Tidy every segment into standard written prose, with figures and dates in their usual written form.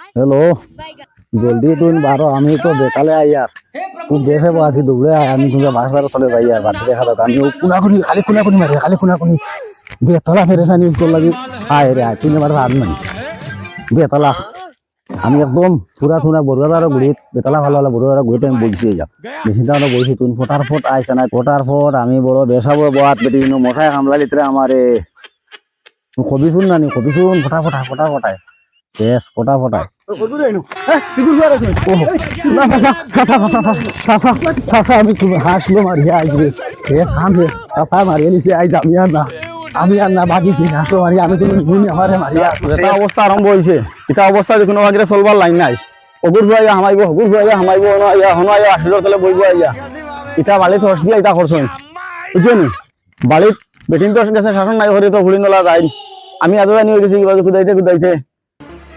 hello जल्दी तुम बारो आमी तो बेकाले आई यार खूब बेसे बात ही दौड़े आया आमी तुमसे बाहर चले जाई यार बात देखा तो आमी कुना कुनी मारे खाली कुना कुनी बेतला परेशानी उसको लगी आए रे आए 3 बार हाथ में बेतला আমি একদম পুরা থুনা বড়ুয়াদার গুড়িত বেতলা ভালো হলো বড়ুয়াদার গুড়িতে আমি বলছি যা বেশিটা বলছি তুই ফটাফট আইছে না ফটাফট আমি বড় বেসাবো বাত বেটি মশায় কামলা লিতরে আমারে কবি শুন না নি কবি শুন ফটাফট আয় বেশ ফটাফট আয় আমি তুমি হাসলো মারিয়ে আইসবে বেশ হামে চাষা মারিয়ে নিচে আই আমি আর না বাকিছি হাসলো মারিয়ে আমি তুমি গুনি আমারে মারিয়া এটা অবস্থা আরম্ভ হয়েছে এটা অবস্থা কোনো ভাগে চলবার লাইন নাই অগুর ভাইয়া হামাইব হনাইয়া আসির তলে বইব আইয়া এটা বাড়িত হস দিয়া এটা করছেন বুঝছেন বাড়িত বেটিন তো গেছে শাসন নাই হরে তো ঘুরি নলা যাই আমি আদা জানি হয়েছি কিবা কুদাইতে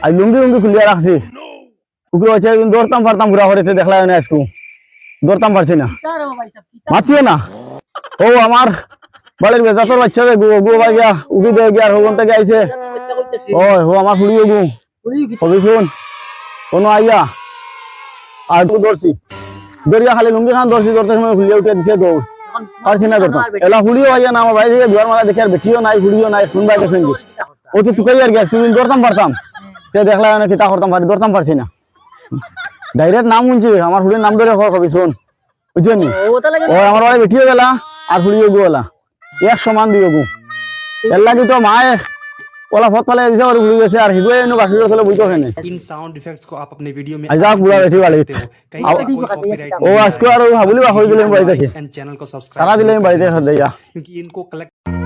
আর লুঙ্গি খুলিয়া রাখছি কুকুর হচ্ছে দৌড়তাম পারতাম ঘুরা হরেতে দেখলা না আজকু দৌড়তাম পারছি না মাতিও না ও আমার বাড়ির বেজাতর বাচ্চা গু ভাইয়া উগি দে গিয়া হগন থেকে আইছে ও আমার ফুড়িও গু কবি শুন কোনো আইয়া আর তো দৌড়িয়া খালি লুঙ্গি খান দৌড়তে সময় খুলিয়া উঠে দিছে দৌড় পারছি না দৌড়তাম এলা ফুড়িও আইয়া না আমার ভাই থেকে দুয়ার মালা দেখে আর বেটিও নাই ফুড়িও নাই শুনবাই গেছেন ও তো তুকাই আর গেছ তুমি দৌড়তাম পারতাম সে দেখলা না কিতা করতাম পারি দৌড়তাম পারছি না ডাইরেক্ট নাম শুনছি আমার ফুড়ির নাম ধরে কবি শুন বুঝছেন ও আমার বাড়ি বেটিও গেলা আর ফুড়িও গু গেলা এক সমান দিও গু এর লাগি তো মায়ে ওলা ফত ফালে দিছে আর ভুলে গেছে আর হিগো এনো বাসির তলে বুঝতো কেনে इन साउंड इफेक्ट्स को आप अपने वीडियो में আজা পুরা বেটি वाले कहीं से कोई कॉपीराइट ও আজকে আর হাবুলি বা হই দিলেন বাড়িতে एंड चैनल को সারা सब्सक्राइब দিলেন বাড়িতে হর দেয়া क्योंकि इनको कलेक्ट